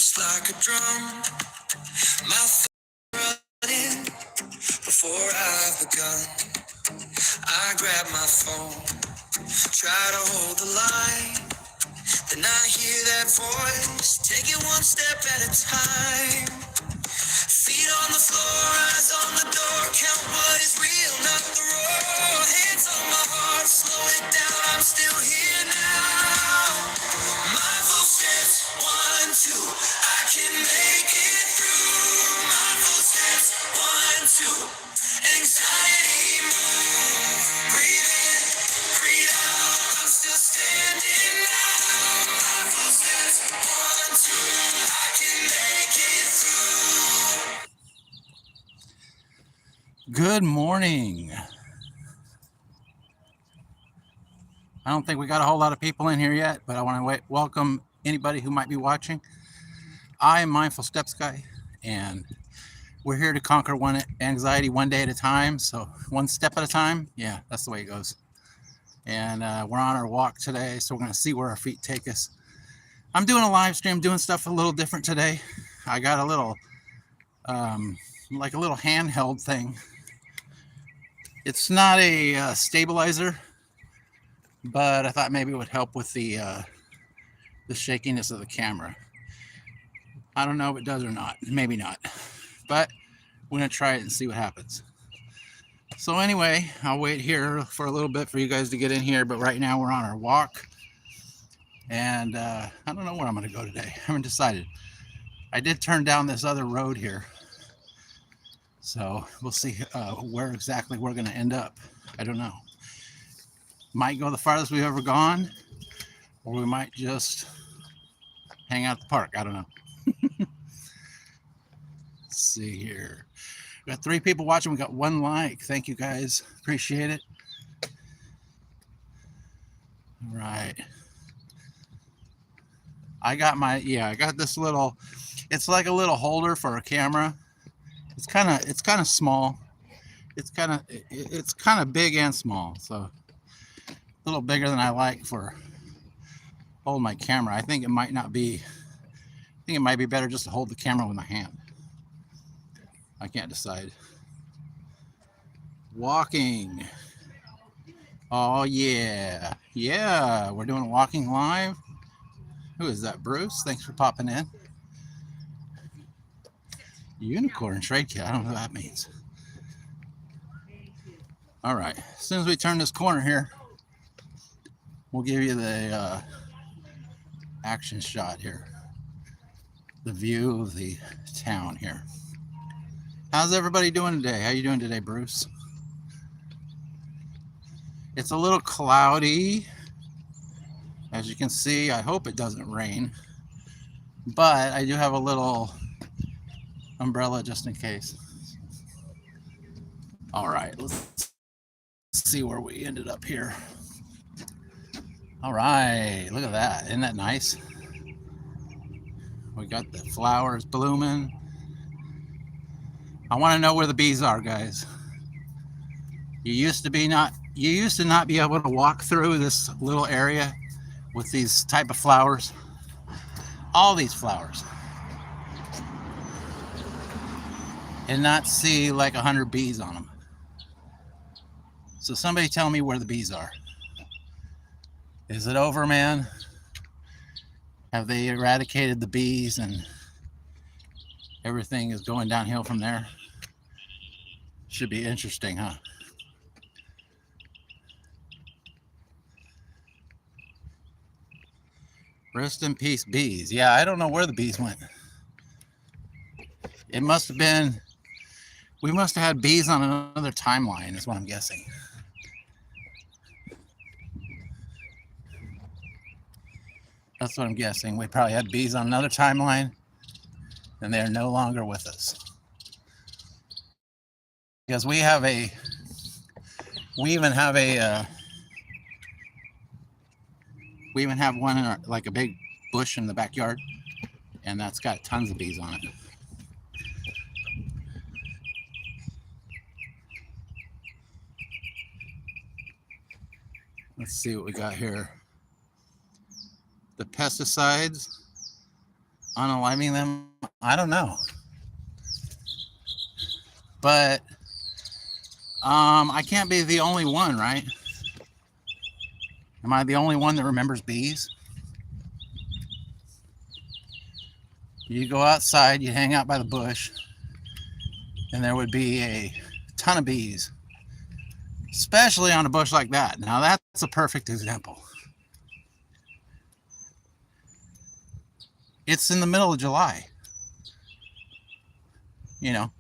just like a drum. My thoughts running before I've begun. I grab my phone, try to hold the line. Then I hear that voice, take it one step at a time. Feet on the floor, eyes on the door, count what is real, not the roar. Hands on my heart, slow it down, I'm still here now. Mindful steps, 1, 2, I can make it through. Mindful steps, 1, 2, anxiety move. Breathe in, breathe out, I'm still standing now. Mindful steps, 1, 2, I can make it through. Good morning. I don't think we got a whole lot of people in here yet, but I want to welcome anybody who might be watching. I am Mindful Steps Guy, and we're here to conquer anxiety one day at a time. So one step at a time. Yeah, that's the way it goes. And we're on our walk today, so we're going to see where our feet take us. I'm doing a live stream, doing stuff a little different today. I got a little, like a little handheld thing. It's not a stabilizer, but I thought maybe it would help with the shakiness of the camera. I don't know if it does or not. Maybe not. But we're going to try it and see what happens. So anyway, I'll wait here for a little bit for you guys to get in here. But right now we're on our walk. And I don't know where I'm going to go today. I haven't decided. I did turn down this other road here. So we'll see where exactly we're going to end up. I don't know. Might go the farthest we've ever gone. Or we might just hang out at the park. I don't know. Let's see here. We got 3 people watching. We got 1 like. Thank you guys. Appreciate it. All right. I got this little, it's like a little holder for a camera. It's kind of small. It's kind of big and small. So a little bigger than I like for holding my camera. I think it might be better just to hold the camera with my hand. I can't decide. Walking. Oh yeah. Yeah, we're doing walking live. Who is that? Bruce? Thanks for popping in. Unicorn trade kit. I don't know what that means. All right. As soon as we turn this corner here, we'll give you the action shot here. The view of the town here. How's everybody doing today? How you doing today, Bruce? It's a little cloudy. As you can see, I hope it doesn't rain. But I do have a little umbrella just in case. All right, let's see where we ended up here. All right, look at that. Isn't that nice? We got the flowers blooming. I want to know where the bees are, guys. You used to not be able to walk through this little area with these type of flowers. All these flowers. And not see like 100 bees on them. So somebody tell me where the bees are. Is it over, man? Have they eradicated the bees and everything is going downhill from there? Should be interesting, huh? Rest in peace, bees. Yeah, I don't know where the bees went. It must have been, we must have had bees on another timeline, is what I'm guessing. That's what I'm guessing. We probably had bees on another timeline, and they're no longer with us. Because we even have one in our, like a big bush in the backyard, and that's got tons of bees on it. see what we got here. The pesticides unaliving them? I don't know. But I can't be the only one, right? Am I the only one that remembers bees? You go outside, you hang out by the bush, and there would be a ton of bees, especially on a bush like that. Now that's a perfect example. It's in the middle of July. You know,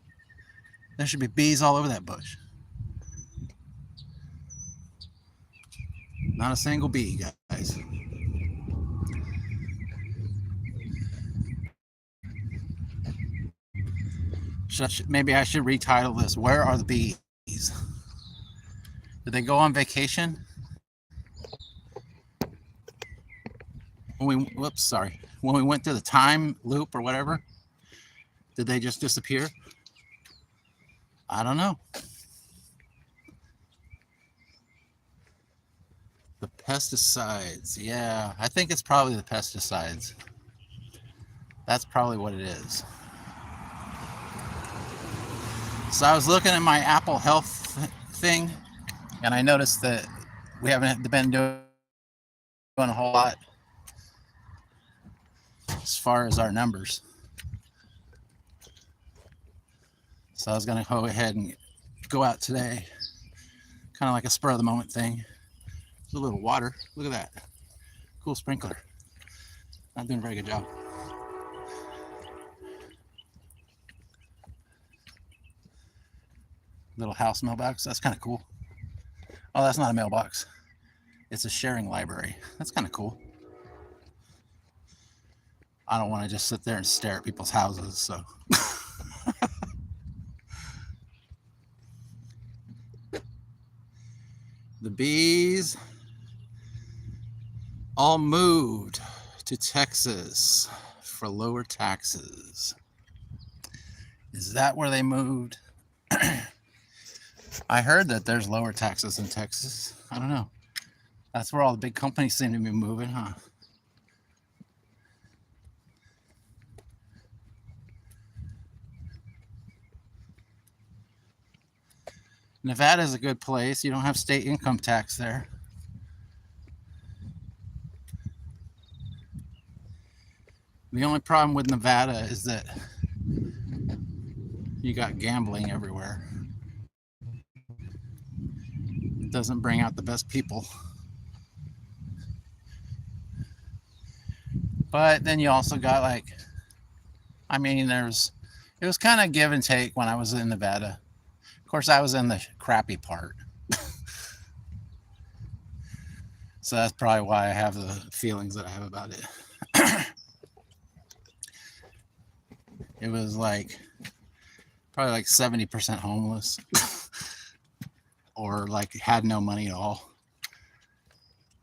there should be bees all over that bush. Not a single bee, guys. Maybe I should retitle this, Where Are the Bees? Did they go on vacation? When we went through the time loop or whatever, did they just disappear? I don't know. The pesticides. Yeah, I think it's probably the pesticides. That's probably what it is. So I was looking at my Apple Health thing, and I noticed that we haven't been doing a whole lot as far as our numbers. So I was going to go ahead and go out today, kind of like a spur of the moment thing. There's a little water. Look at that. Cool sprinkler. Not doing a very good job. Little house mailbox. That's kind of cool. Oh, that's not a mailbox. It's a sharing library. That's kind of cool. I don't want to just sit there and stare at people's houses, so. The bees all moved to Texas for lower taxes. Is that where they moved? I heard that there's lower taxes in Texas. I don't know. That's where all the big companies seem to be moving, huh? Nevada is a good place. You don't have state income tax there. The only problem with Nevada is that you got gambling everywhere. It doesn't bring out the best people. But then you also got it was kind of give and take when I was in Nevada. Of course, I was in the crappy part. So that's probably why I have the feelings that I have about it. It was probably 70% homeless or had no money at all.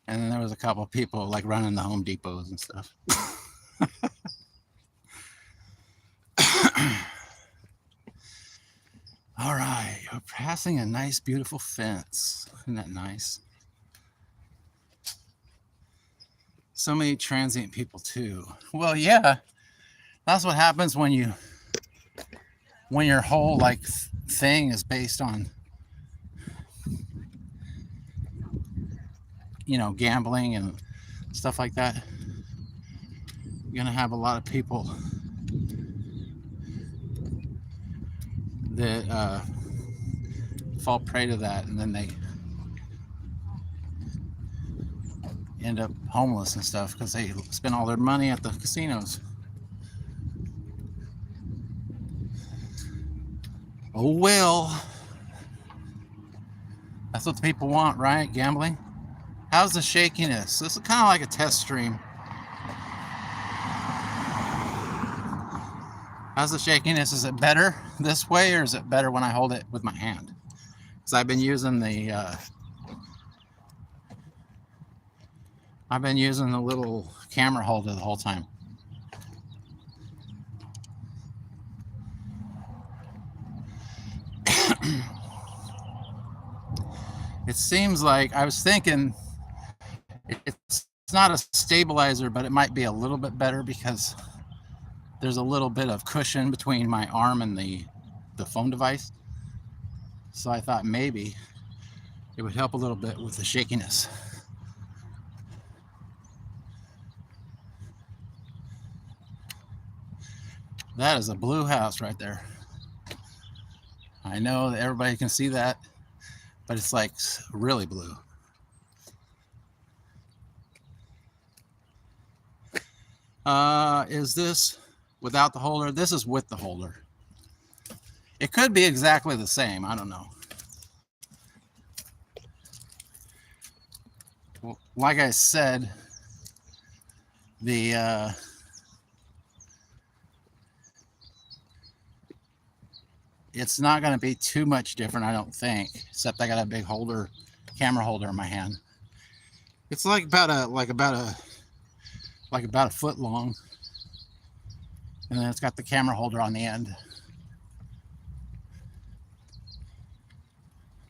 And then there was a couple of people running the Home Depots and stuff. All right, we're passing a nice, beautiful fence. Isn't that nice? So many transient people too. Well, yeah, that's what happens when your whole thing is based on gambling and stuff like that. You're gonna have a lot of people that fall prey to that, and then they end up homeless and stuff because they spend all their money at the casinos. Oh well, that's what the people want, right? Gambling. How's the shakiness? This is kind of like a test stream. How's the shakiness? Is it better this way, or is it better when I hold it with my hand? Because I've been using the little camera holder the whole time. It seems like I was thinking it's not a stabilizer, but it might be a little bit better because there's a little bit of cushion between my arm and the phone device. So I thought maybe it would help a little bit with the shakiness. That is a blue house right there. I know that everybody can see that, but it's like really blue. Is this without the holder? This is with the holder. It could be exactly the same. I don't know. Well, like I said, the it's not going to be too much different, I don't think, except I got a big holder, camera holder in my hand. It's like about a foot long, and then it's got the camera holder on the end.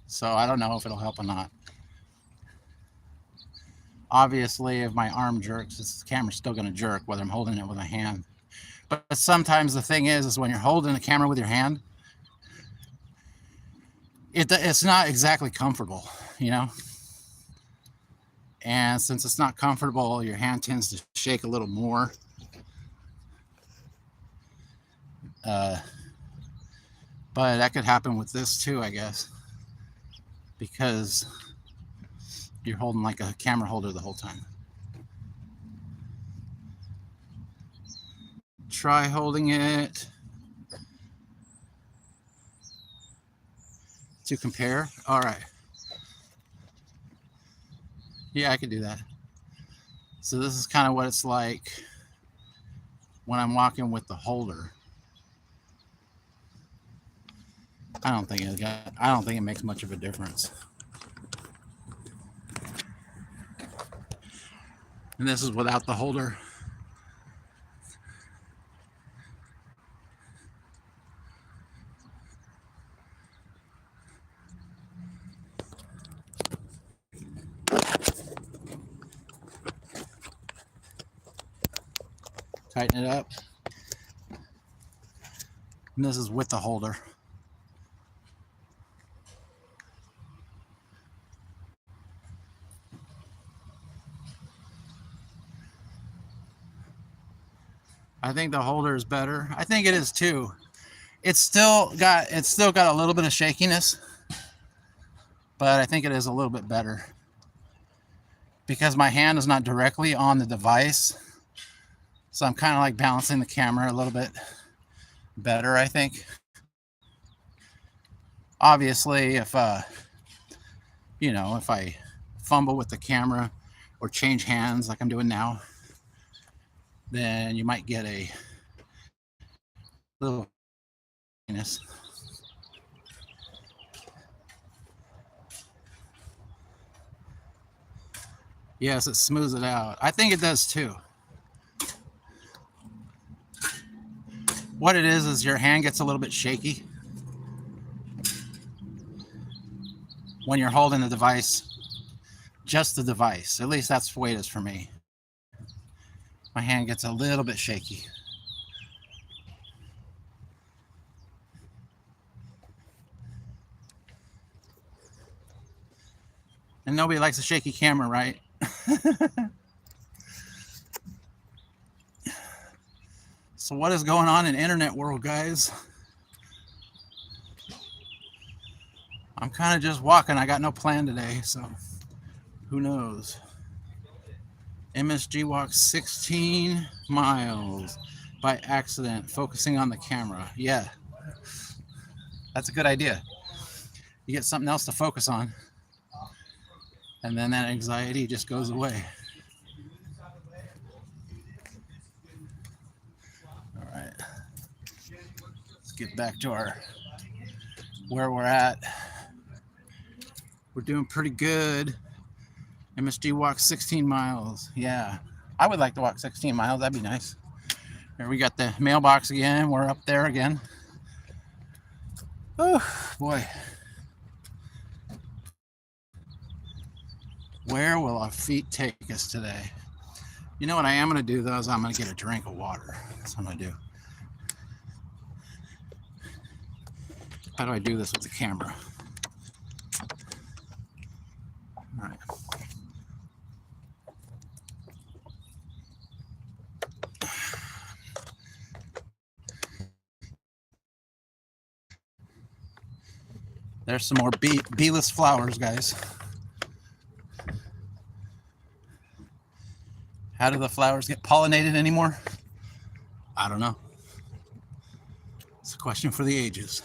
So I don't know if it'll help or not. Obviously, if my arm jerks, the camera's still going to jerk, whether I'm holding it with a hand. But sometimes the thing is when you're holding the camera with your hand, it's not exactly comfortable, you know? And since it's not comfortable, your hand tends to shake a little more. But that could happen with this too, I guess, because you're holding like a camera holder the whole time. Try holding it to compare. All right. Yeah, I could do that. So this is kind of what it's like when I'm walking with the holder. I don't think it makes much of a difference. And this is without the holder. Tighten it up. And this is with the holder. I think the holder is better. I think it is too. It's still got a little bit of shakiness, but I think it is a little bit better because my hand is not directly on the device. So I'm kind of like balancing the camera a little bit better, I think. Obviously, if if I fumble with the camera or change hands like I'm doing now, then you might get a little shakiness. Yes, it smooths it out. I think it does too. What it is your hand gets a little bit shaky when you're holding the device, just the device. At least that's the way it is for me. My hand gets a little bit shaky. And nobody likes a shaky camera, right? So what is going on in internet world, guys? I'm kind of just walking. I got no plan today, so who knows? MSG walks 16 miles by accident, focusing on the camera. Yeah, that's a good idea. You get something else to focus on, and then that anxiety just goes away. All right, let's get back to where we're at. We're doing pretty good. MSG walks 16 miles. Yeah, I would like to walk 16 miles. That'd be nice. Here we got the mailbox again. We're up there again. Oh, boy. Where will our feet take us today? You know what I am going to do, though, is I'm going to get a drink of water. That's what I'm going to do. How do I do this with the camera? All right. There's some more bee-less flowers, guys. How do the flowers get pollinated anymore? I don't know. It's a question for the ages.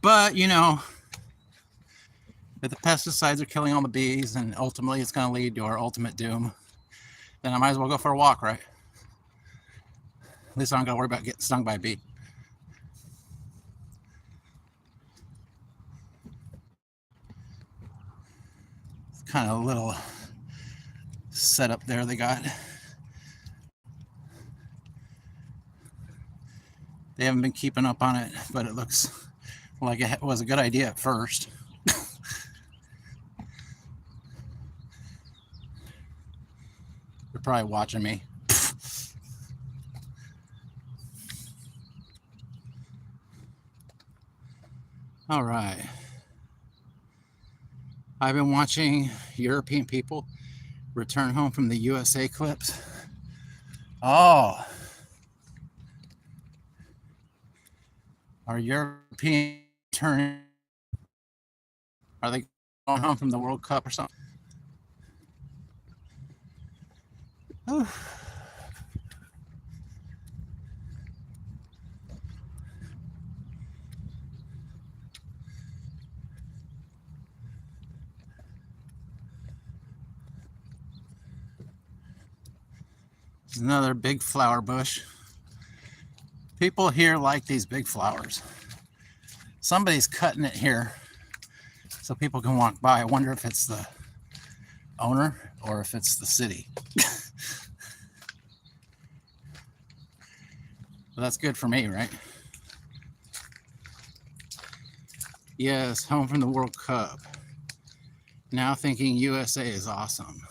But, you know, if the pesticides are killing all the bees and ultimately it's going to lead to our ultimate doom, then I might as well go for a walk, right? At least I don't got to worry about getting stung by a bee. It's kind of a little setup there they got. They haven't been keeping up on it, but it looks like it was a good idea at first. They're probably watching me. All right. I've been watching European people return home from the USA clips. Oh. Are European turning? Are they going home from the World Cup or something? Whew. There's another big flower bush. People here like these big flowers. Somebody's cutting it here so people can walk by. I wonder if it's the owner or if it's the city. Well, that's good for me, right? Yes, home from the World Cup. Now thinking USA is awesome.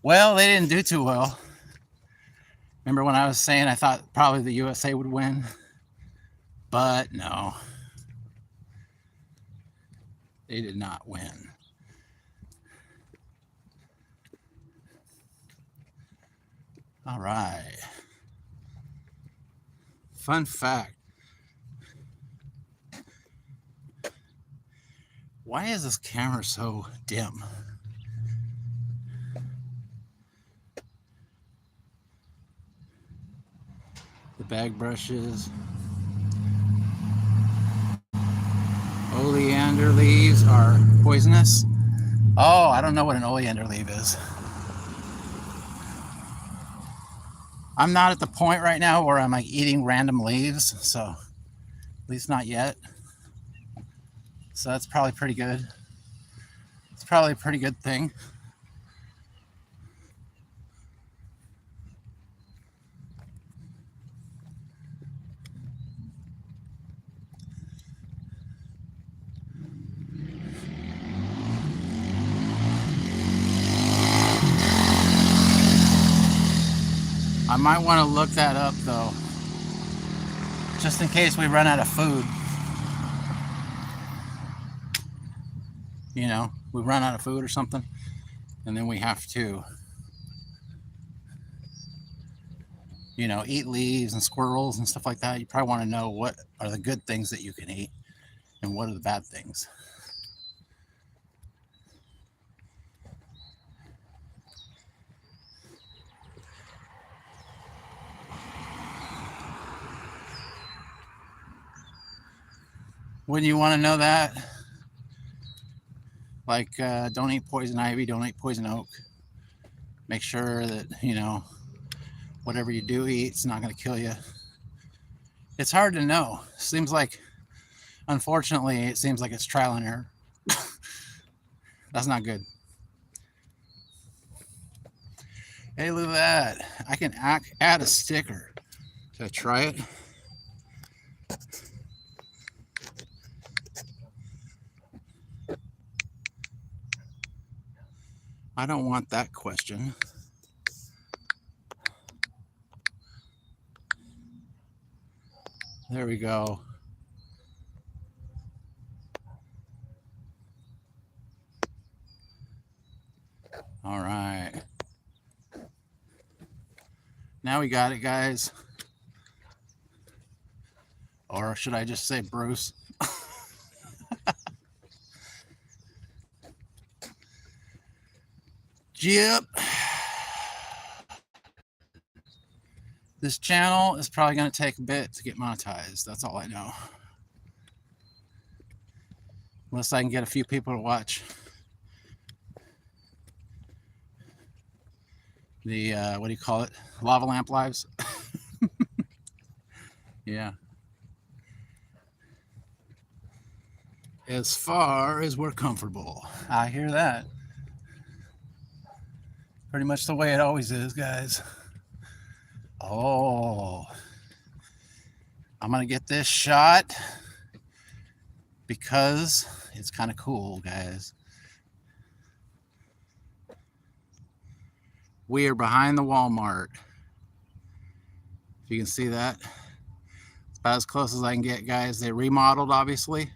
Well, they didn't do too well. Remember when I was saying I thought probably the USA would win? But no. They did not win. All right. Fun fact. Why is this camera so dim? The bag brushes. Oleander leaves are poisonous. Oh, I don't know what an oleander leaf is. I'm not at the point right now where I'm like eating random leaves, so at least not yet. So that's probably pretty good. It's probably a pretty good thing. I might want to look that up though, just in case we run out of food. You know, we run out of food or something, and then we have to, you know, eat leaves and squirrels and stuff like that. You probably want to know what are the good things that you can eat and what are the bad things. Wouldn't you want to know that? Like, don't eat poison ivy, don't eat poison oak. Make sure that, you know, whatever you do eat, it's not going to kill you. It's hard to know. Seems like, unfortunately, it seems like it's trial and error. That's not good. Hey, look at that. I can add a sticker. Should I try it? I don't want that question. There we go. All right. Now we got it, guys. Or should I just say Bruce? Yep. This channel is probably going to take a bit to get monetized. That's all I know. Unless I can get a few people to watch the, what do you call it? Lava Lamp Lives. Yeah. As far as we're comfortable. I hear that. Pretty much the way it always is, guys. Oh, I'm going to get this shot because it's kind of cool, guys. We are behind the Walmart. If you can see that. It's about as close as I can get, guys. They remodeled, obviously.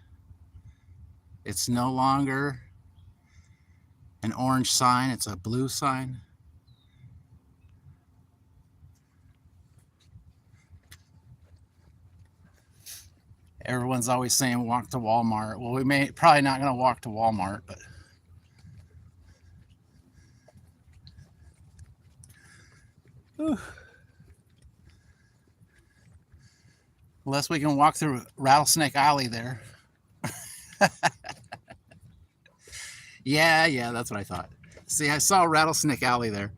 It's no longer an orange sign. It's a blue sign. Everyone's always saying walk to Walmart. Well, we may probably not going to walk to Walmart, but whew. Unless we can walk through Rattlesnake Alley there. Yeah, that's what I thought. See, I saw Rattlesnake Alley there.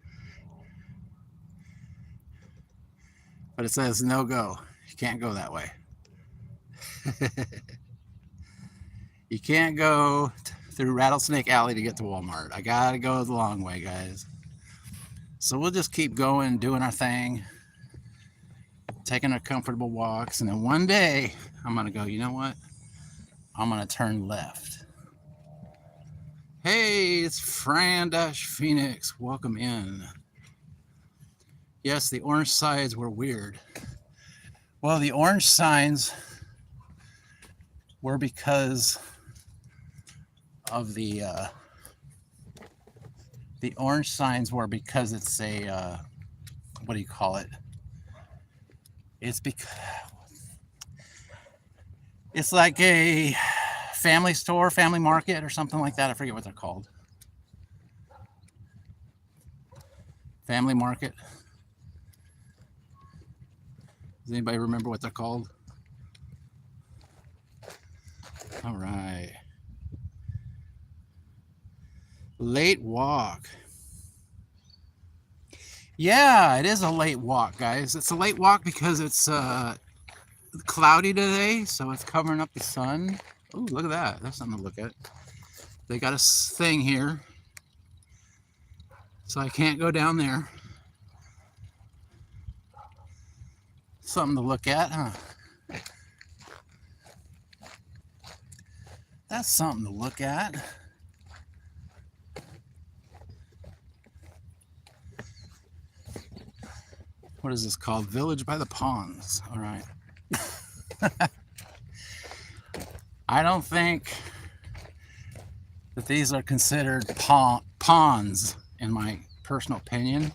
But it says no go. You can't go that way. You can't go through Rattlesnake Alley to get to Walmart. I gotta go the long way, guys. So we'll just keep going, doing our thing, taking our comfortable walks, and then one day I'm gonna go, you know what? I'm gonna turn left. Hey, it's Fran-Phoenix. Welcome in. Yes, the orange signs were weird. Well, the orange signs were because of the orange signs were because it's a what do you call it? It's because it's like a family store, family market, or something like that. I forget what they're called. Family market. Does anybody remember what they're called? All right. Late walk. Yeah, it is a late walk, guys. It's a late walk because it's cloudy today, so it's covering up the sun. Oh, look at that. That's something to look at. They got a thing here, so I can't go down there. Something to look at, huh? That's something to look at. What is this called? Village by the Ponds. All right. I don't think that these are considered ponds, in my personal opinion.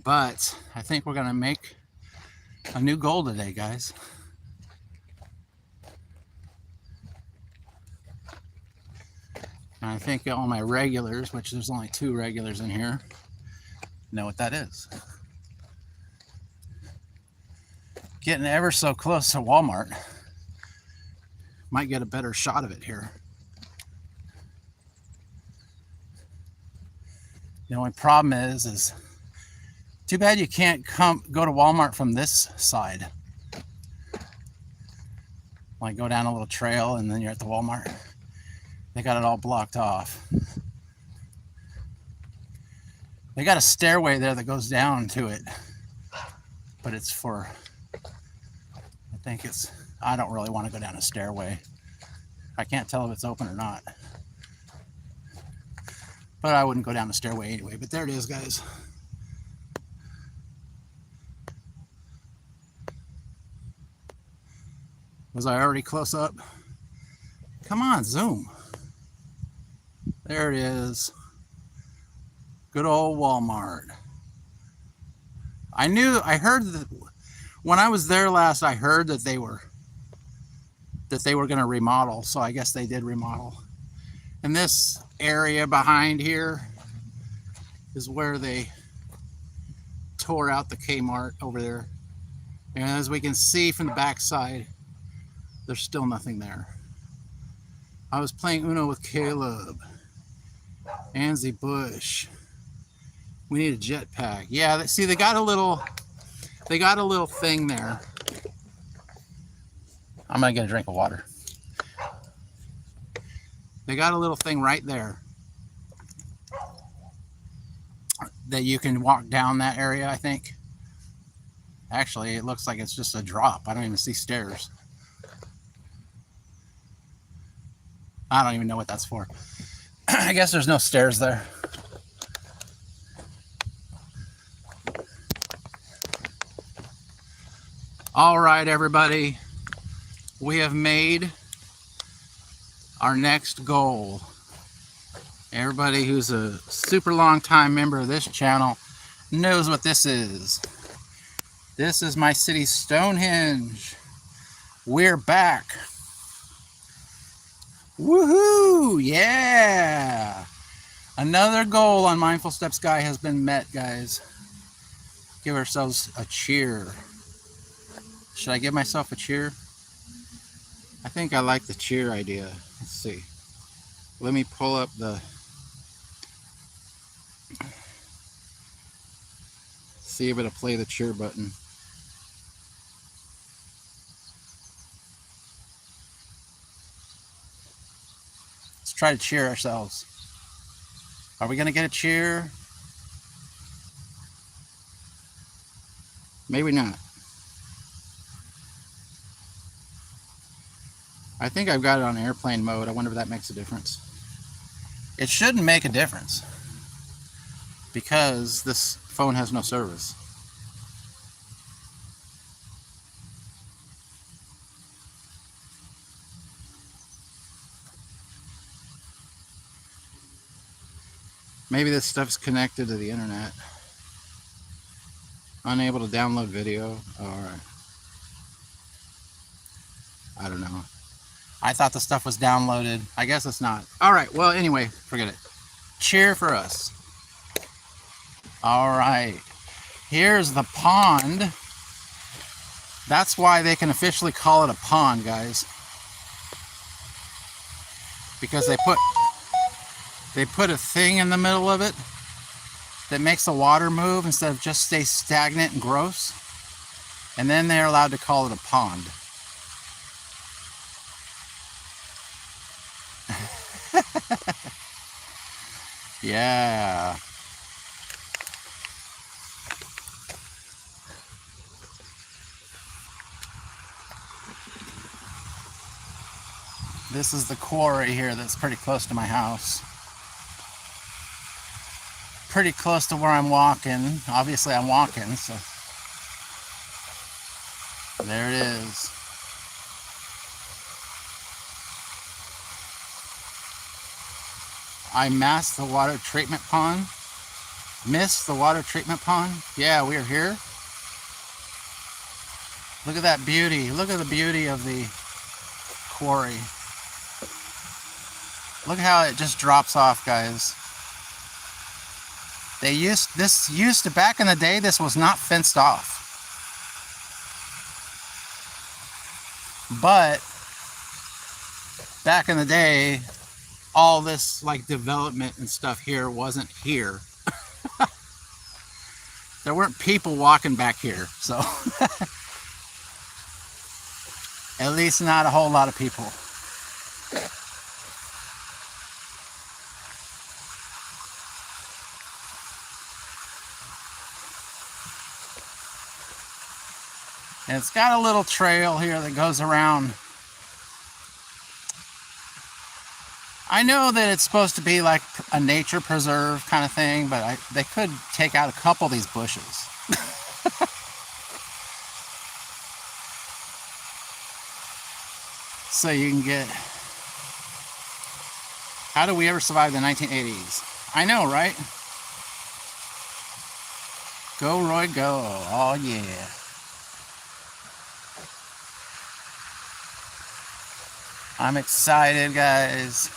But I think we're going to make a new goal today, guys. And I think all my regulars, which there's only 2 regulars in here, know what that is. Getting ever so close to Walmart. Might get a better shot of it here. The only problem is too bad you can't go to Walmart from this side. Like go down a little trail and then you're at the Walmart. They got it all blocked off. They got a stairway there that goes down to it, but it's for, I think it's, I don't really want to go down a stairway. I can't tell if it's open or not. But I wouldn't go down the stairway anyway. But there it is, guys. Was I already close up? Come on, zoom. There it is. Good old Walmart. I heard that when I was there last, I heard that they were going to remodel. So I guess they did remodel. And this area behind here is where they tore out the Kmart over there. And as we can see from the backside, there's still nothing there. I was playing Uno with Caleb. Anzie Bush. We need a jetpack. Yeah, see, they got a little thing there. I'm gonna get a drink of water. They got a little thing right there that you can walk down that area, I think. Actually, it looks like it's just a drop. I don't even see stairs. I don't even know what that's for. I guess there's no stairs there. All right, everybody. We have made our next goal. Everybody who's a super long time member of this channel knows what this is. This is my city Stonehenge. We're back. Woohoo! Yeah! Another goal on Mindful Steps Guy has been met, guys. Give ourselves a cheer. Should I give myself a cheer? I think I like the cheer idea. Let's see. Let me pull up the... See if it'll play the cheer button. Let's try to cheer ourselves. Are we going to get a cheer? Maybe not. I think I've got it on airplane mode. I wonder if that makes a difference. It shouldn't make a difference because this phone has no service. Maybe this stuff's connected to the internet. Unable to download video. All right. I don't know. I thought the stuff was downloaded. I guess it's not. All right. Well, anyway, forget it. Cheer for us. All right. Here's the pond. That's why they can officially call it a pond, guys. Because they put a thing in the middle of it that makes the water move instead of just stay stagnant and gross. And then they're allowed to call it a pond. Yeah. This is the quarry here that's pretty close to my house. Pretty close to where I'm walking. Obviously I'm walking, so there it is. I missed the water treatment pond. Missed the water treatment pond. Yeah, we are here. Look at that beauty. Look at the beauty of the quarry. Look how it just drops off, guys. Back in the day, this was not fenced off. But back in the day, all this like development and stuff here wasn't here. There weren't people walking back here, so at least not a whole lot of people. And it's got a little trail here that goes around. I know that it's supposed to be like a nature preserve kind of thing, but they could take out a couple of these bushes. So you can get... How do we ever survive the 1980s? I know, right? Go, Roy, go. Oh, yeah. I'm excited, guys.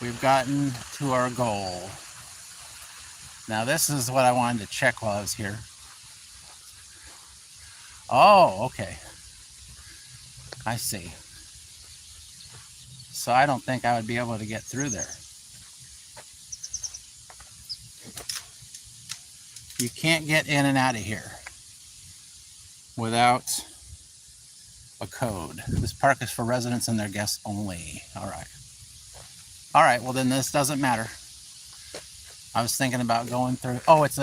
We've gotten to our goal. Now, this is what I wanted to check while I was here. Oh, okay. I see. So I don't think I would be able to get through there. You can't get in and out of here without a code. This park is for residents and their guests only. All right. All right, well then this doesn't matter. I was thinking about going through... Oh, it's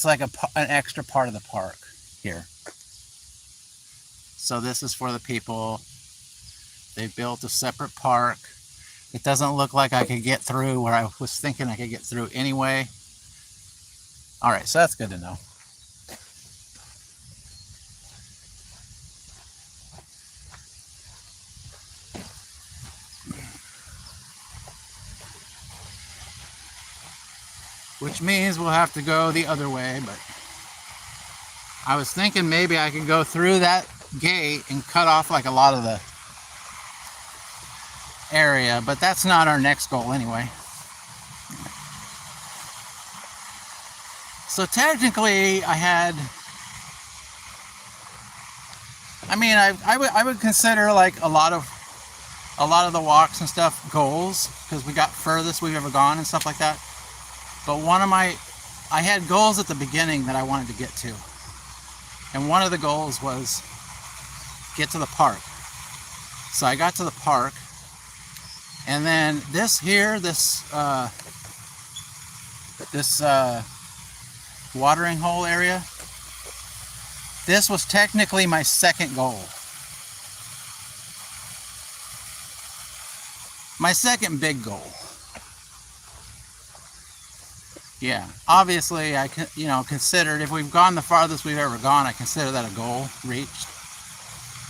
like an extra part of the park here. So this is for the people. They built a separate park. It doesn't look like I could get through where I was thinking I could get through anyway. All right, so that's good to know. Which means we'll have to go the other way, but I was thinking maybe I could go through that gate and cut off like a lot of the area, but that's not our next goal anyway. So technically I would consider like a lot of the walks and stuff goals, because we got furthest we've ever gone and stuff like that. But I had goals at the beginning that I wanted to get to. And one of the goals was get to the park. So I got to the park, and then this watering hole area, this was technically my second goal. My second big goal. Yeah, obviously I considered, if we've gone the farthest we've ever gone, I consider that a goal reached.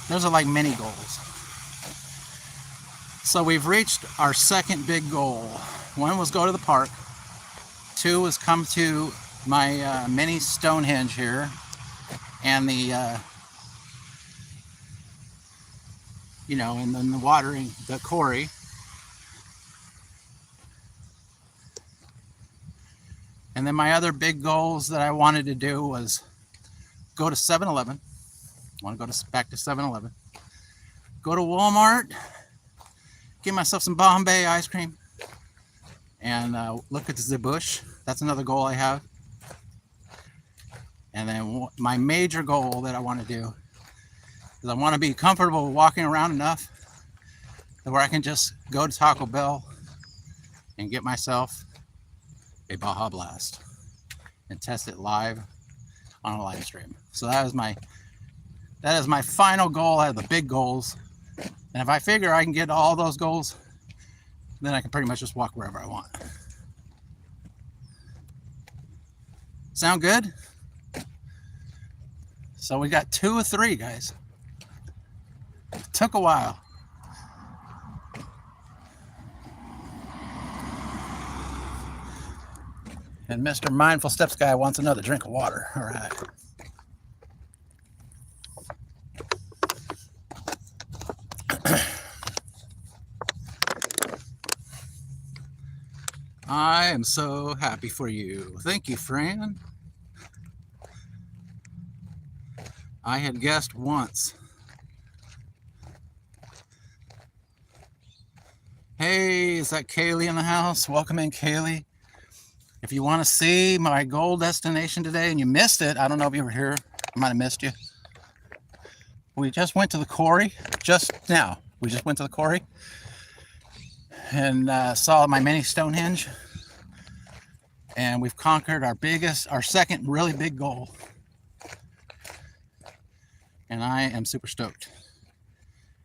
Those are like mini goals. So we've reached our second big goal. One was go to the park. Two was come to my mini Stonehenge here, and the and then the watering, the quarry. And then my other big goals that I wanted to do was go to 7-Eleven. I want to go back to 7-Eleven. Go to Walmart. Get myself some Bombay ice cream. And look at the bush. That's another goal I have. And then my major goal that I want to do is I want to be comfortable walking around enough where I can just go to Taco Bell and get myself a Baja Blast and test it live on a live stream. So that is my final goal out of the big goals. And if I figure I can get all those goals, then I can pretty much just walk wherever I want. Sound good? So we got 2 of 3, guys. It took a while. And Mr. Mindful Steps guy wants another drink of water. All right. I am so happy for you. Thank you, Fran. I had guessed once. Hey, is that Kaylee in the house? Welcome in, Kaylee. If you want to see my goal destination today and you missed it, I don't know if you were here. I might have missed you. We just went to the quarry just now. We just went to the quarry and saw my mini Stonehenge. And we've conquered our second really big goal. And I am super stoked.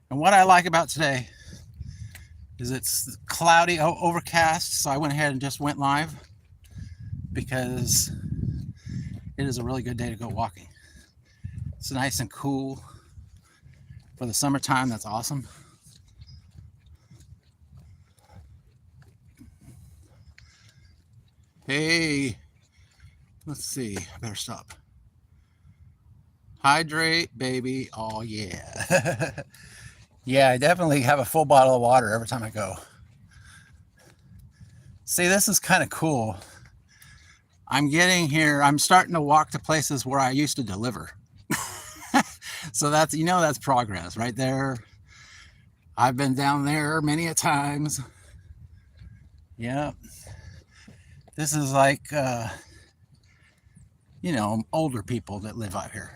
And what I like about today is it's cloudy, overcast, so I went ahead and just went live because it is a really good day to go walking. It's nice and cool for the summertime. That's awesome. Hey, let's see. I better stop. Hydrate, baby. Oh, yeah. Yeah, I definitely have a full bottle of water every time I go. See, this is kind of cool. I'm getting here. I'm starting to walk to places where I used to deliver. So that's, that's progress right there. I've been down there many a times. Yeah. This is like, older people that live out here.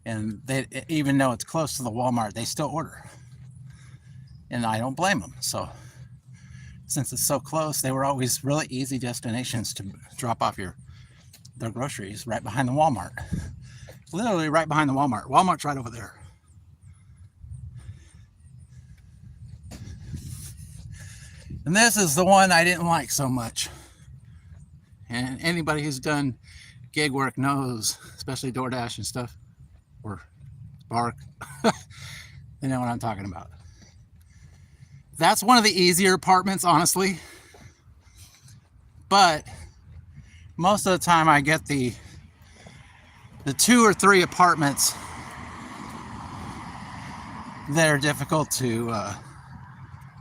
And they, even though it's close to the Walmart, they still order. And I don't blame them. So since it's so close, they were always really easy destinations to drop off their groceries right behind the Walmart. Literally right behind the Walmart. Walmart's right over there. And this is the one I didn't like so much. And anybody who's done gig work knows, especially DoorDash and stuff, or Spark, they know what I'm talking about. That's one of the easier apartments, honestly. But most of the time I get the 2 or 3 apartments that are difficult to,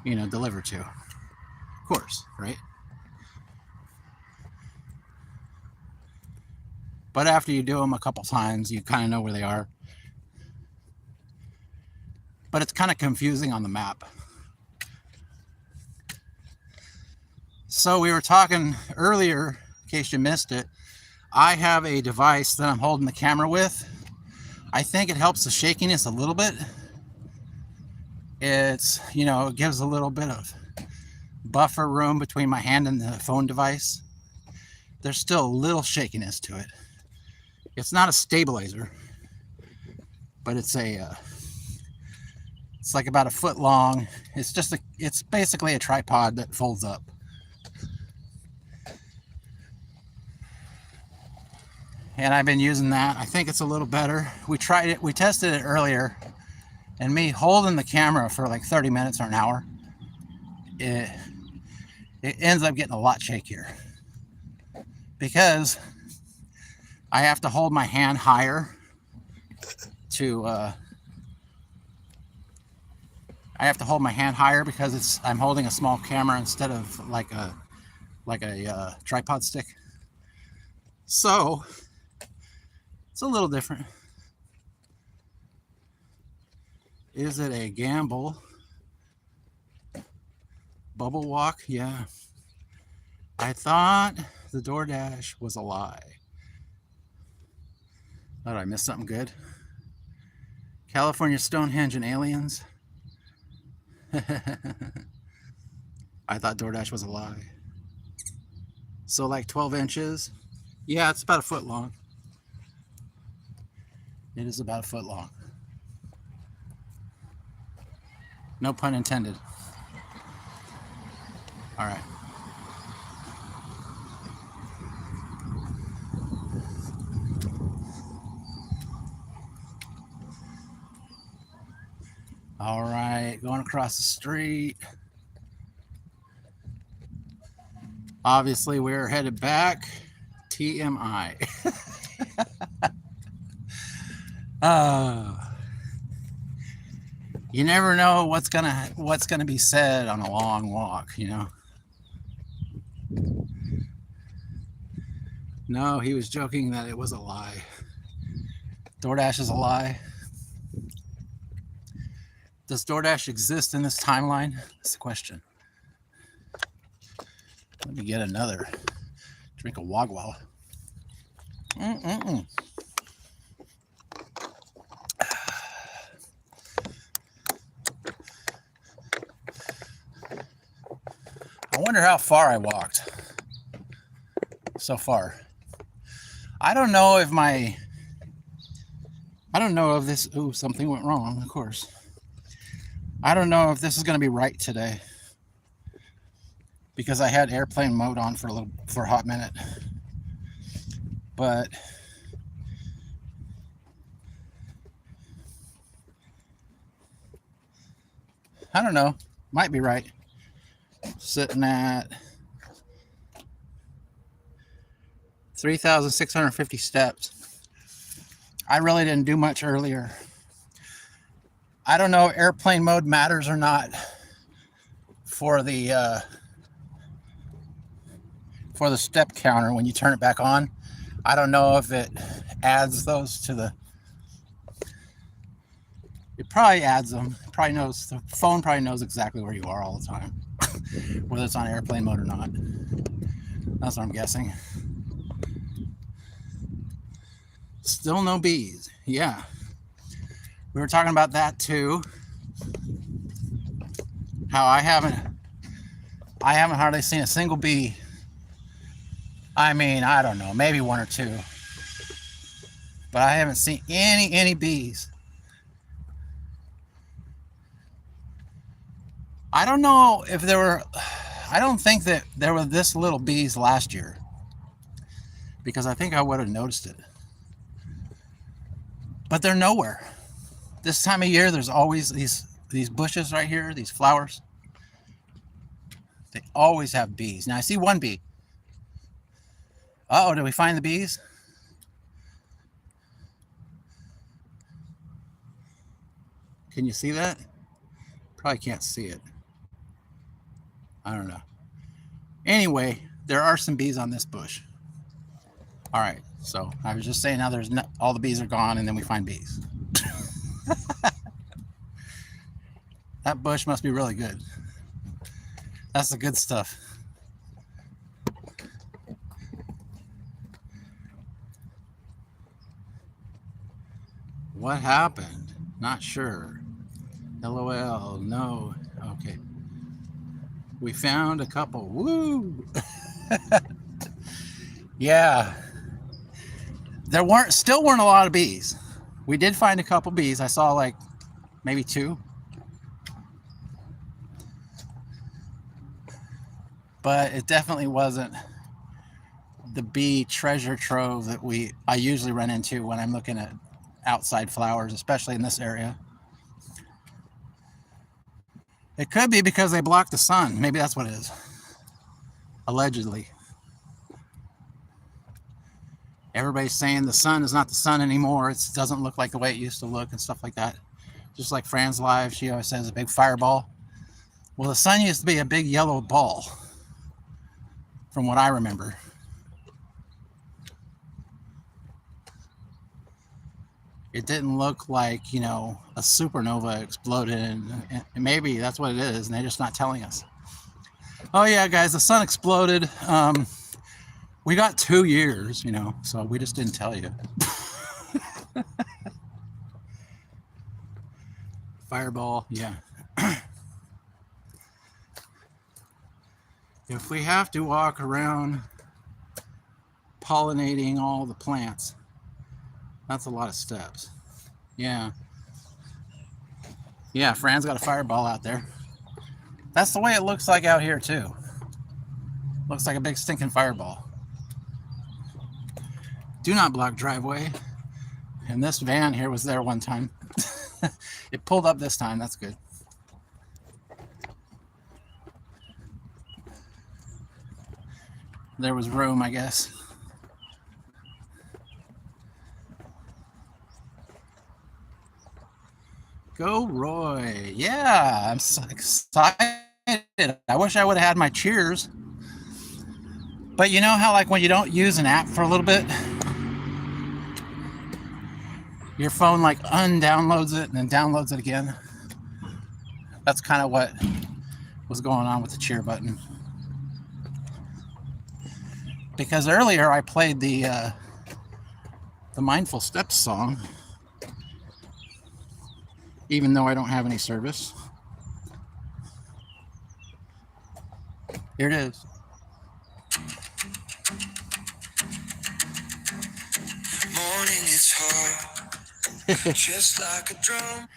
deliver to. Of course, right? But after you do them a couple times, you kind of know where they are. But it's kind of confusing on the map. So we were talking earlier, in case you missed it, I have a device that I'm holding the camera with. I think it helps the shakiness a little bit. It's, it gives a little bit of buffer room between my hand and the phone device. There's still a little shakiness to it. It's not a stabilizer, but it's like about 1 foot long. It's basically a tripod that folds up. And I've been using that. I think it's a little better. We tried it, we tested it earlier, and me holding the camera for like 30 minutes or an hour, it ends up getting a lot shakier because I have to hold my hand higher because I'm holding a small camera instead of like a tripod stick. So it's a little different. Is it a gamble? Bubble walk? Yeah. I thought the DoorDash was a lie. Thought I missed something good. California Stonehenge and aliens. I thought DoorDash was a lie. So like 12 inches. Yeah, it's about 1 foot long. It is about 1 foot long. No pun intended. All right. All right, going across the street. Obviously, we're headed back. TMI. You never know what's gonna be said on a long walk, No, he was joking that it was a lie. DoorDash is a lie. Does DoorDash exist in this timeline? That's the question. Let me get another drink of Wagwa. I wonder how far I walked so far. I don't know if this, something went wrong, of course. I don't know if this is going to be right today. because I had airplane mode on for a hot minute. But I don't know. Might be right. Sitting at 3,650 steps. I really didn't do much earlier. I don't know if airplane mode matters or not for the step counter when you turn it back on. I don't know if it adds those to the. It probably adds them. It probably knows, the phone probably knows exactly where you are all the time, whether it's on airplane mode or not. That's what I'm guessing. Still no bees. Yeah. We were talking about that too. How I haven't hardly seen a single bee. I mean, I don't know, maybe one or two. But I haven't seen any bees. I don't know if there were, I don't think that there were this little bees last year, because I think I would have noticed it. But they're nowhere. This time of year, there's always these bushes right here, these flowers. They always have bees. Now I see one bee. Uh-oh, did we find the bees? Can you see that? Probably can't see it. I don't know. Anyway, there are some bees on this bush. All right, so I was just saying now there's no, all the bees are gone and then we find bees. That bush must be really good. That's the good stuff. What happened? Not sure. LOL, no. Okay. We found a couple. Woo! Yeah. There still weren't a lot of bees. We did find a couple bees. I saw like maybe two. But it definitely wasn't the bee treasure trove that I usually run into when I'm looking at outside flowers, especially in this area. It could be because they block the sun. Maybe that's what it is. Allegedly. Everybody's saying the sun is not the sun anymore. It doesn't look like the way it used to look and stuff like that. Just like Fran's live, she always says a big fireball. Well, the sun used to be a big yellow ball, from what I remember. It didn't look like, you know, a supernova exploded, and maybe that's what it is, and they're just not telling us. Oh yeah, guys, the sun exploded. We got 2 years, you know, so we just didn't tell you. Fireball, yeah. If we have to walk around pollinating all the plants, that's a lot of steps. Yeah. Yeah, Fran's got a fireball out there. That's the way it looks like out here too. Looks like a big stinking fireball. Do not block driveway. And this van here was there one time. It pulled up this time, that's good. There was room, I guess. Go Roy. Yeah, I'm so excited. I wish I would have had my cheers. But you know how like when you don't use an app for a little bit, your phone like undownloads it and then downloads it again? That's kind of what was going on with the cheer button. Because earlier I played the Mindful Steps song, even though I don't have any service. Here it is. Morning is hard, just like a drum.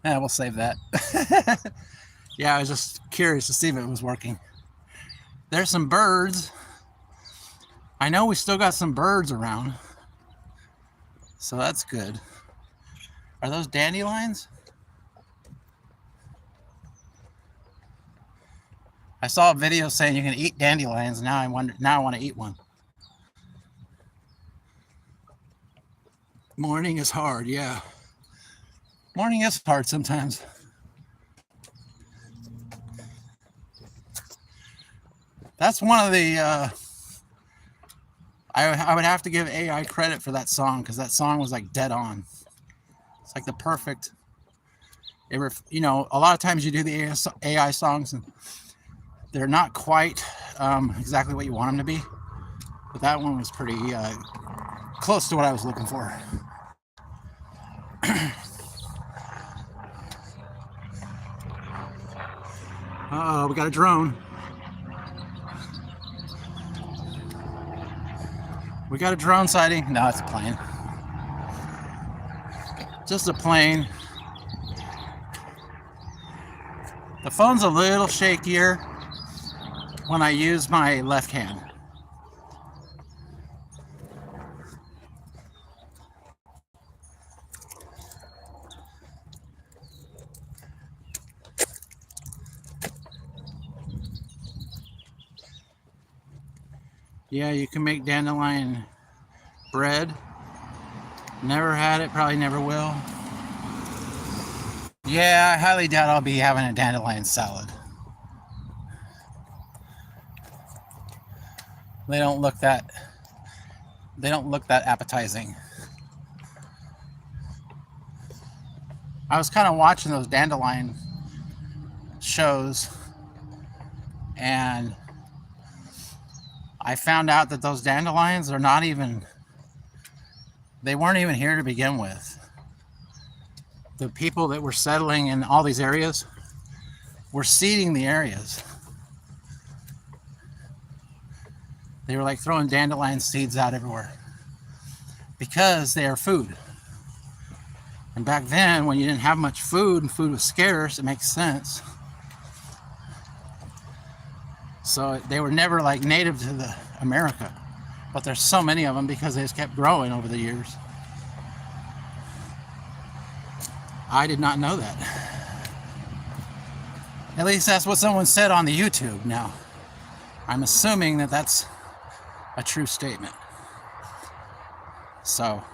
Yeah, we'll save that. Yeah, I was just curious to see if it was working. There's some birds. I know we still got some birds around, so that's good. Are those dandelions? I saw a video saying you can eat dandelions. Now I want to eat one. Morning is hard, yeah. Morning is hard sometimes. That's one of the, I would have to give AI credit for that song, because that song was like dead on. It's like the perfect, you know, a lot of times you do the AI songs and they're not quite exactly what you want them to be. But that one was pretty close to what I was looking for. Uh-oh, we got a drone. We got a drone sighting. No, it's a plane. Just a plane. The phone's a little shakier when I use my left hand. Yeah, you can make dandelion bread. Never had it, probably never will. Yeah, I highly doubt I'll be having a dandelion salad. They don't look that appetizing. I was kind of watching those dandelion shows, and I found out that those dandelions are they weren't even here to begin with. The people that were settling in all these areas were seeding the areas. They were like throwing dandelion seeds out everywhere because they are food. And back then, when you didn't have much food and food was scarce, it makes sense. So they were never like native to America, but there's so many of them because they just kept growing over the years. I did not know that. At least that's what someone said on the YouTube. Now, I'm assuming that that's a true statement. So,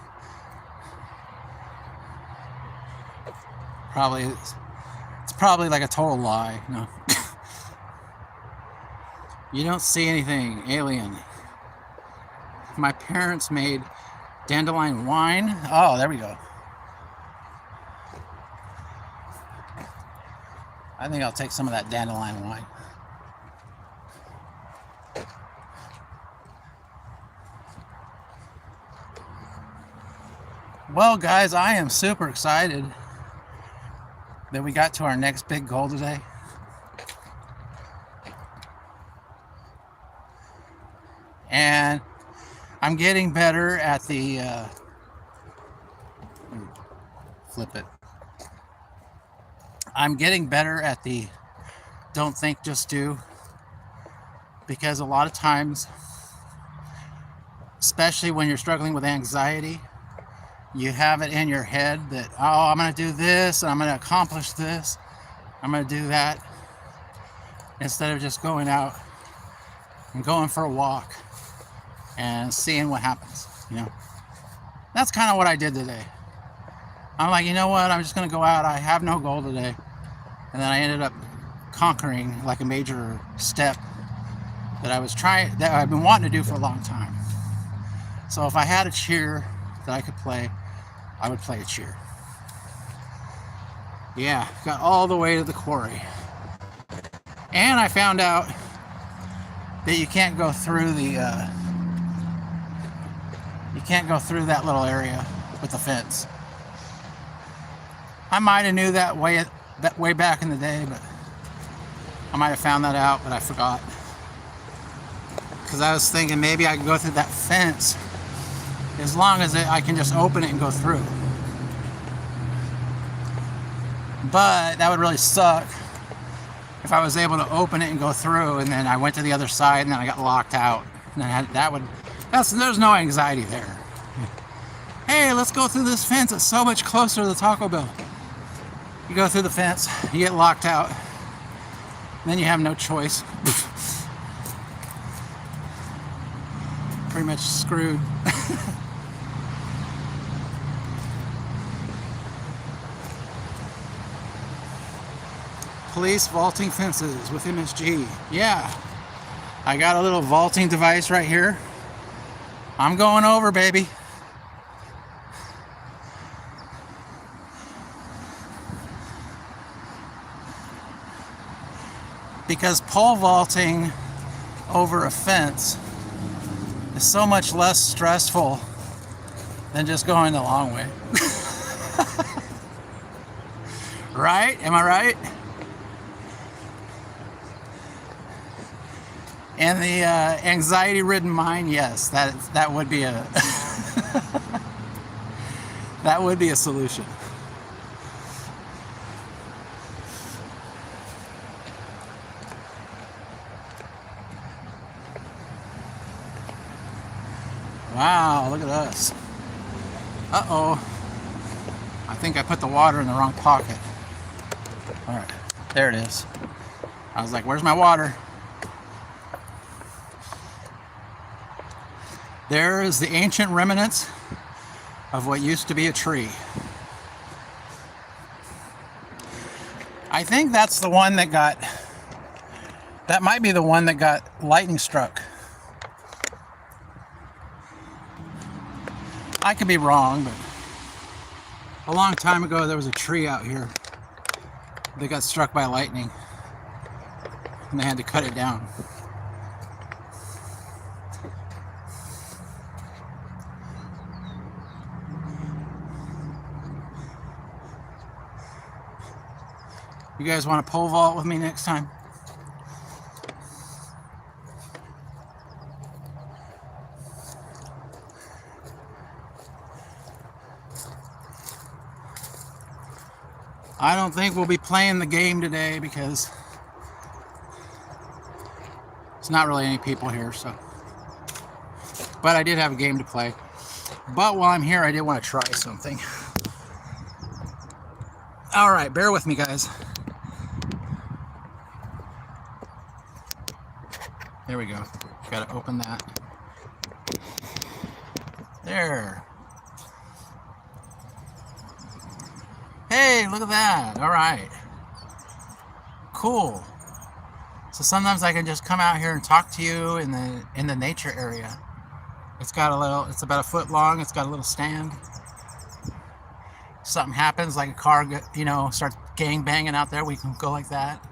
it's probably like a total lie. No. You don't see anything, alien. My parents made dandelion wine. Oh, there we go. I think I'll take some of that dandelion wine. Well, guys, I am super excited that we got to our next big goal today. And I'm getting better at the flip it. I'm getting better at the don't think, just do, because a lot of times, especially when you're struggling with anxiety, you have it in your head that, oh, I'm going to do this, and I'm going to accomplish this, I'm going to do that, instead of just going out and going for a walk and seeing what happens, you know. That's kind of what I did today. I'm like, you know what, I'm just going to go out. I have no goal today. And then I ended up conquering like a major step that I've been wanting to do for a long time. So if I had a cheer that I could play, I would play a cheer. Yeah, got all the way to the quarry. And I found out that you can't go through that little area with the fence. I might have knew that way back in the day, but I might have found that out, but I forgot. Because I was thinking maybe I could go through that fence as long as I can just open it and go through. But that would really suck if I was able to open it and go through, and then I went to the other side and then I got locked out. And there's no anxiety there. Hey, let's go through this fence. It's so much closer to the Taco Bell. You go through the fence, you get locked out, then you have no choice. Pretty much screwed. Police vaulting fences with MSG. Yeah, I got a little vaulting device right here. I'm going over, baby. Because pole vaulting over a fence is so much less stressful than just going the long way. Right? Am I right? And the anxiety-ridden mind, yes, that would be a that would be a solution. Wow, look at us. Uh-oh. I think I put the water in the wrong pocket. All right, there it is. I was like, where's my water? There is the ancient remnants of what used to be a tree. I think that's the one that might be the one that got lightning struck. I could be wrong, but a long time ago there was a tree out here that got struck by lightning and they had to cut it down. You guys want to pole vault with me next time? I don't think we'll be playing the game today because it's not really any people here, so. But I did have a game to play. But while I'm here, I did want to try something. All right, bear with me, guys. There we go. Got to open that. There. Hey, look at that. All right. Cool. So sometimes I can just come out here and talk to you in the nature area. It's about a foot long. It's got a little stand. If something happens, like a car, starts gang banging out there, we can go like that.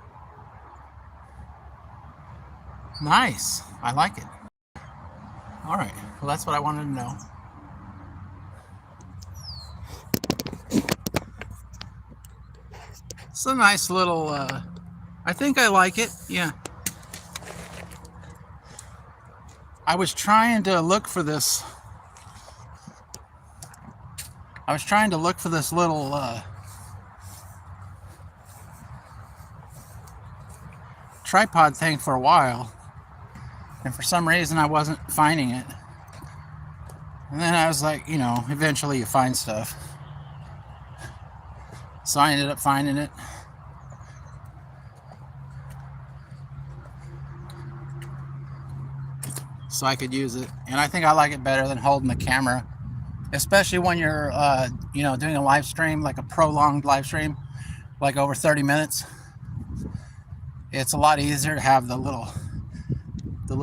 Nice. I like it. All right. Well, that's what I wanted to know. It's a nice little, I think I like it. Yeah. I was trying to look for this. Little tripod thing for a while. And for some reason I wasn't finding it. And then I was like, eventually you find stuff. So I ended up finding it. So I could use it. And I think I like it better than holding the camera. Especially when you're, doing a live stream, like a prolonged live stream, like over 30 minutes. It's a lot easier to have the little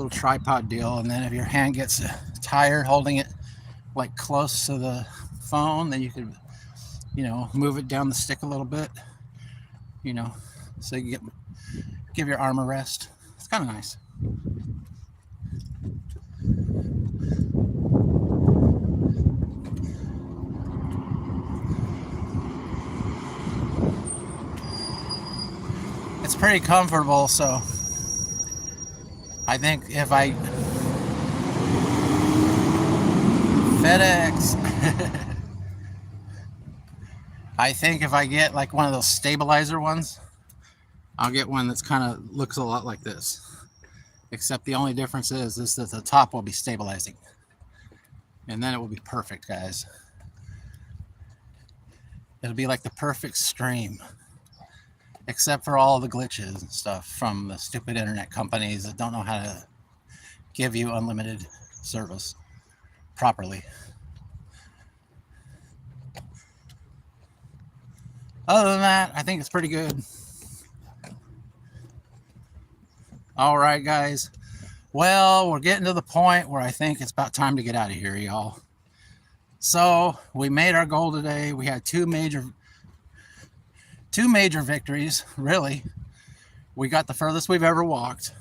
tripod deal. And then if your hand gets tired holding it like close to the phone, then you could move it down the stick a little bit, so you give your arm a rest. It's kind of nice. It's pretty comfortable, so I think if I FedEx I think if I get like one of those stabilizer ones, I'll get one that's kind of looks a lot like this. Except the only difference is that the top will be stabilizing. And then it will be perfect, guys. It'll be like the perfect stream. Except for all the glitches and stuff from the stupid internet companies that don't know how to give you unlimited service properly. Other than that, I think it's pretty good. All right, guys. Well, we're getting to the point where I think it's about time to get out of here, y'all. So we made our goal today. We had two major victories, really. We got the furthest we've ever walked.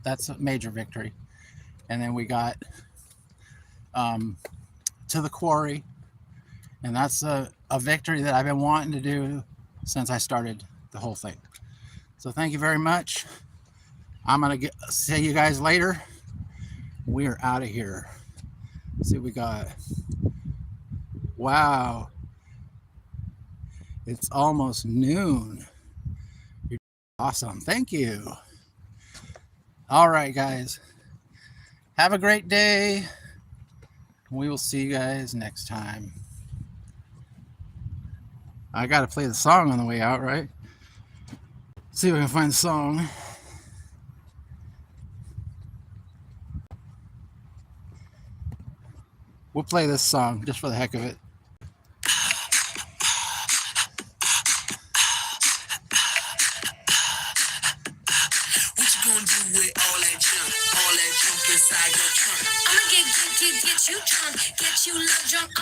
That's a major victory. And then we got to the quarry. And that's a victory that I've been wanting to do since I started the whole thing. So thank you very much. I'm going to see you guys later. We're out of here. Let's see what we got. Wow. It's almost noon. You're awesome. Thank you. All right, guys. Have a great day. We will see you guys next time. I got to play the song on the way out, right? See if I can find the song. We'll play this song just for the heck of it. What you gonna do with all that junk inside your trunk? I'ma get you drunk, get you love drunk.